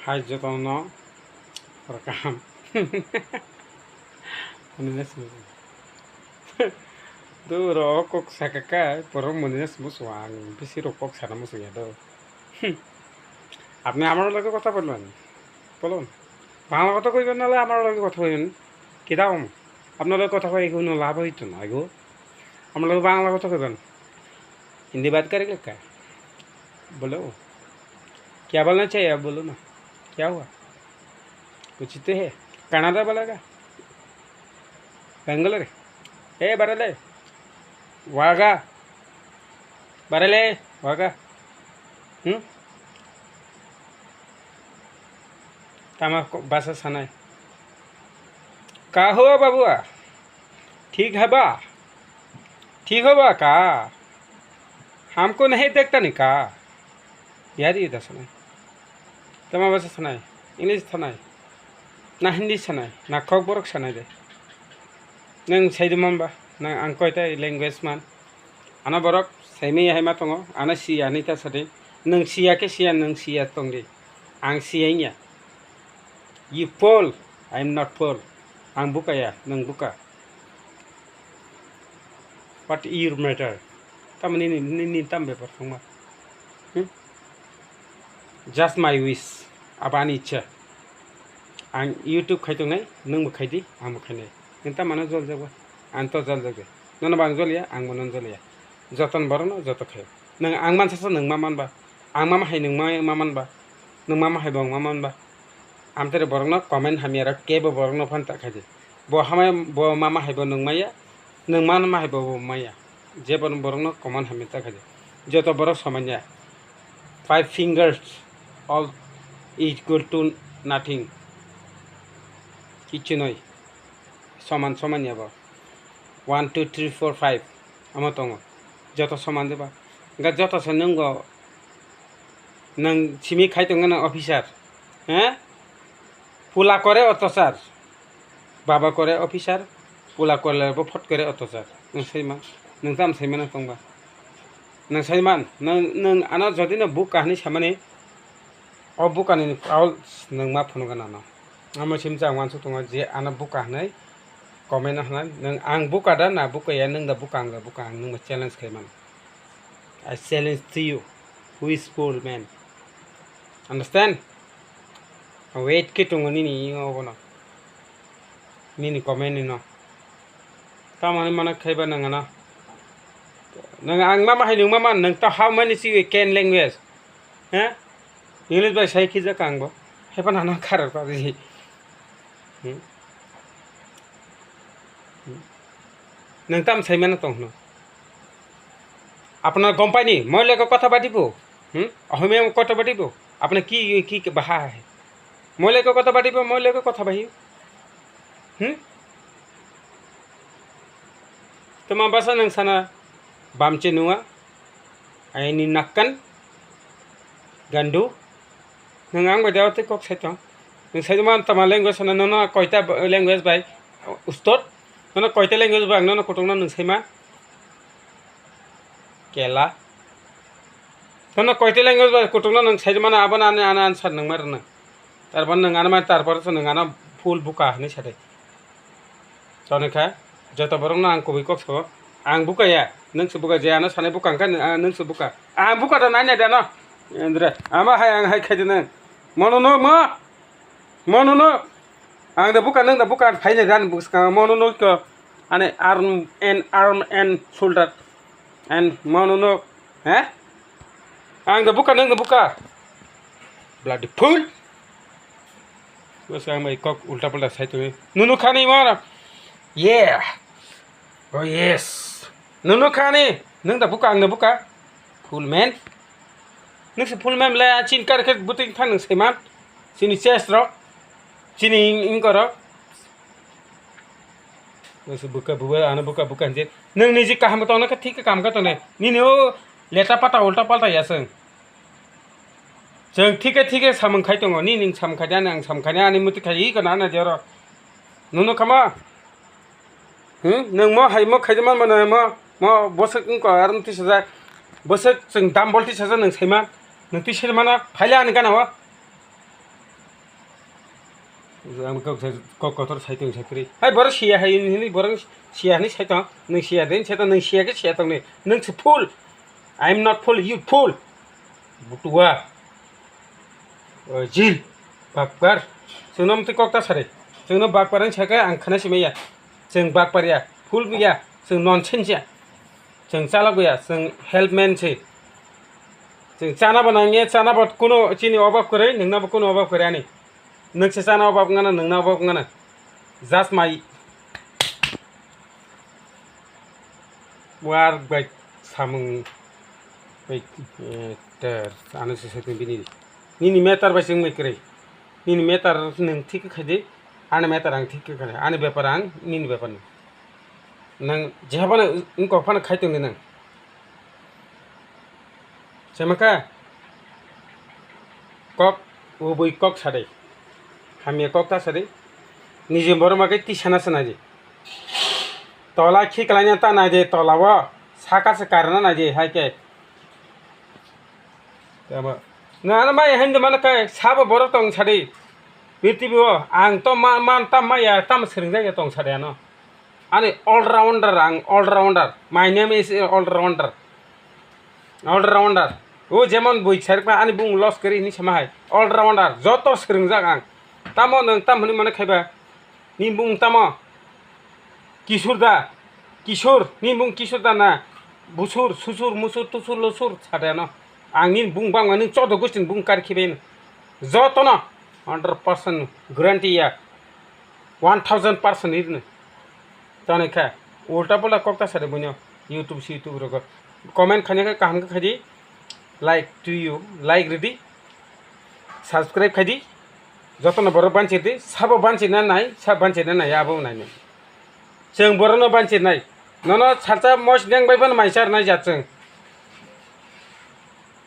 Hai jotono rekam. Menulis tuh rokok sakaka porong menulis musuhan bisi rokok sana musuh ya do. আপনি আমার লগে কথা বলবেন বলুন বাংলা কথা কইবেন নাহলে আমার লগে কথা কইবেন কিরাম আপনার লগে কথা কই কোনো লাভ হইতো না গো আমার লগে বাংলা কথা কইবেন हिंदी बात करेंगे क्या बोलो क्या बोलना चाहिए आप बोलो ना क्या हुआ कुछ तो है कनाडा बोलेगा बेंगलोर ए बरले वागा बरले वागा तमा भाषा सनाए का हुआ बाबुआ ठीक है बा ठीक हो बा का हमको नहीं देखता नहीं का यार ये सुनाए तमा भाषा सनाए इंग्लिश सनाए ना हिंदी सनाए ना खक बरक सनाए दे नों सैदमान बा नों आं कयता लैंग्वेज मान आना बरक सैमी हायमा दङ आना सिया निता सदे नों सिया के सिया नों सिया दं दे आं सियाइया You fool, I'm not fool. Ang buka ya, nang buka. What your matter? Tam ni tam be performa. Just my wish. Abani icha. Ang YouTube khai tung nai, nang bukai di, ang bukai nai. Ninta mana jol jago, anto jol jago. Nana bang jol ya, ang monon jol ya. Jotan barono, joto khai. Nang ang man sasa nang maman ba. Ang mama hai nang maman ba. Nang mama hai bang maman ba. आमतेरे बरंगना comment हमियारा केबो बरंगना फन ताखादे बो हमाय बो मामा हायबो नंगमाया नंगमान मा हायबो माया जेबो बरंगना कमेंट हमि ताखादे जत बरक समान्या 5 fingers all is equal to nothing किछु नय समान समान्या बो 1 2 3 4 5 आमा तंग जत समान देबा गा जत से नंगो नंग सिमि खायतंगना अफिसार हैं পোলা করে অত্যাচার বাবা করে অফিসার পোলা করলে ফট করে অত্যাচার নों सैमा नों ताम सैमा तंबा नों सैमान नों आना जदि न बुक काहनी सामाने अ बुक कानी आव नों मा फनगोन आना आमा सिम जा वानसु दङ जे आना बुक काहनै कमेन्ट हना नों आं बुक कादा ना बुक या नों दा बुक आं नों challenge खायमान I challenge to you who is poor man understand wait kitong nini ngono nini comment ni no tamani mana khaiba nangana nang ang mama hai nung mama nang ta how many see can language ha english by sai khija kangbo hepan hana kharar pa ji nang tam sai mana tong no আপনার company মইলে কথা পাতিব অসমীয়া কথা পাতিব আপনি কি ভাষা है মইলে কথা পাতিব মইলে কথা বাহি তোমার বাসা নং সানা বামচে নুয়া আইনি নাক্কান গান্ডু नों आं बायदियाव ते कक साइतं नों साइतमा तमा लैंग्वेज ना नों कयता लैंग्वेज बाय उस्ताद नों कयता लैंग्वेज बाय नों कतंना नों साइमा केला नों कयता लैंग्वेज बाय कतंना नों साइतमा आबना आना आनसार नों मारना तारपन नों आना मा तारपर नों आना फुल बुका हनै साथे तनेखा जत बरंना आं कबि कक सब आं बुकाया नों से बुका जायाना सानै बुकांका नों से बुका आं बुका दा नायना दा न एन्द्रे आमा हाय आं हाय खायदनो मननो मननो आं दा बुका फाइले रान बुका मननो को आने arm and shoulder and मननो हैं आं दा बुका bloody fool बस आं भाई कक उल्टा पुल्टा साइतो नुनु खानी मार yeah oh yes नुनु खानी नों दा बुका आं दा बुका full man नों से फुल मैम लाया चिन करके बुटिंग था नों से मान चिनी चेस रॉक चिनी इंको रॉक बस बुका बुआ आना बुका जे नों निजी काम तो ना ठीक काम का तो ने नी नो लेटा पाता उल्टा पाल्टा यासं जों ठीक है सामन खाइ दङ नी निं साम खायदा आं साम खायना आनि मुति खायि गना ना देर नुनु खामा नों म हाय म खायदमान मन म बसक इंको आरम तिसजा बसक जों दाम बलति साजा नों सैमा नों टी शर्ट माना फाइला आनि गानावा आं ककटर साइतों साख्रि हाय बर सिया हाय नि बर सिया नि साइतों नों सिया देन साइतों नों सिया के सिया तंने नों से fool I am not fool you fool बुटुआ जिल बागबार जोंनाव मते ककटा सारे जोंनाव बागबारनि सायखा आं खानासि मैया जों बागबारिया फुल गैया जों ननसेन्सया जों चालक गैया जों हेल्पमैन से जों चाना बनांगे चाना बट कोनो चीनी अभाव करे नोंनाबो कोनो अभाव करे आनी नोंसे चाना अभाव गाना नोंना अभाव गाना जास्ट माइ वार बाय सामुं बाय तर आनो से सेतिं बिनि निनि मेटार बाय जों मैकरे निनि मेटार नों ठीक खादि आने मेटार आं ठीक खादि आने व्यापार आं निनि व्यापार नों जेहाबानो इनको फान खाइतों नों सेमाका कक वो बई कक सादे हामी ककटा सादे निजे बरमाके तिसाना सनाजे तला खिकलाइना ता नाजे तलावा साका से कारण नाजे हाइके तब ना माय हिंद मन के साब बर तंग सादे बिरतिबो आं तो मान ता माया ताम सरिं जाय तंग सादे न आने ऑलराउंडर आं allrounder my name is allrounder ओ जेमन बई सारपा आनी बुं लस करी नि समाय ऑलराउंडर जतो सरिं जाग आं तामो नों तामनि मन खायबा नि बुं तामो किशोर नि बुं किशोर दा ना बुसुर सुसुर मुसुर तुसुर लसुर सादे न आंनि बुं बां नों चद गुस्टिन बुं कारखिबेन जतो न 100% गारंटी या 1000% इदनो ताने खा उल्टा पुल्टा ककटा सारे बुन्यो यूट्यूब रको कमेंट खाने का काम का खादी like to you like ready subscribe खादी जतन बर बांचे दे सब बांचे ना नाय सब बांचे ना नाय आबो नाय जों बरनो बांचे नाय ननो साचा मस दें बायबन माइसार नाय जाचों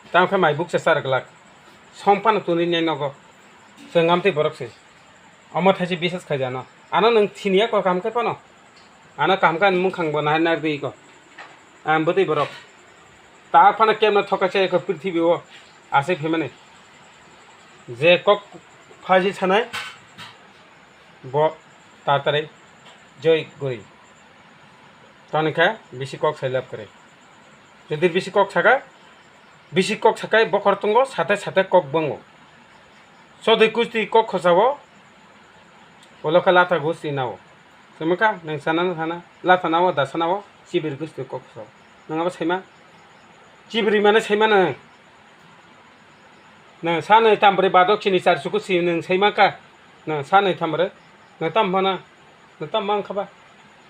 तामखा माइ बुक से सारगलाक संपान तुनि नाय नगो जों आमते बरकसे अमथासि बिसेस खाजानो आनो नों थिनिया को काम खायपानो आना काम का मुखांग बनाय ना दै को आम बतै बरक ता फाना केमना थकासे एक पृथ्वी ओ आसे फेमाने जे कक फाजि छानाय ब तातारे जय गई तानिखा बिसि कक साइलाब करे जदि बिसि कक छाकाय बखर तुंगो साथे साथे कक बंगो सदै कुस्ति कक खसावो ओलका लाथा गुस्ति नावो सेमका नों सानानो थाना लाथा नावो दासानावो चिबिर गुस्ति कक खसावो नङाबा सैमा चिबिरि माने सैमा नों सानै तामब्रै बादखिनि चारसुखौ सि नों सैमाका नों सानै तामब्रै नों तामफाना नों ताम मांखाबा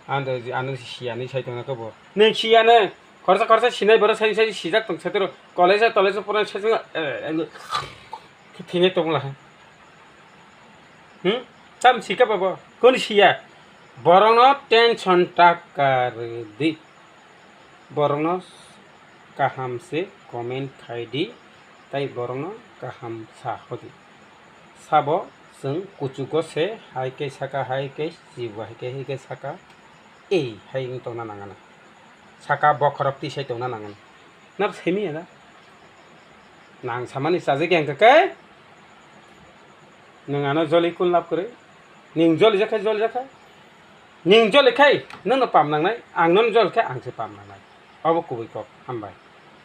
आनो सियानि साइतों कबो नों सियानो खरसा सिनाय बर साइ सिजाक तंग साइतरो कलेज पुरा साइतों थिने तंगला ताम सिका बाबा कोन सिया बरंनो टेंशन टाकार दी बरंनो काहाम से कमेंट खायदी ताई बरंनो काहाम साहोदी साबो जों कुचुको से हाइके साका हाइके जिबो हाइके साका ए हाइं तंना नांगाना साका बखरक्ति साइ तंना नांगाना ना सेमिया ना नां सामानि साजे गें कके नोंगानो जलि कुल लाभ करे निं जलि जाखाय निं जलिखाय नोंनो पाम नांनाय आं नन जलिखाय आंसो पाम नांनाय अब कुबै कक हामबाय।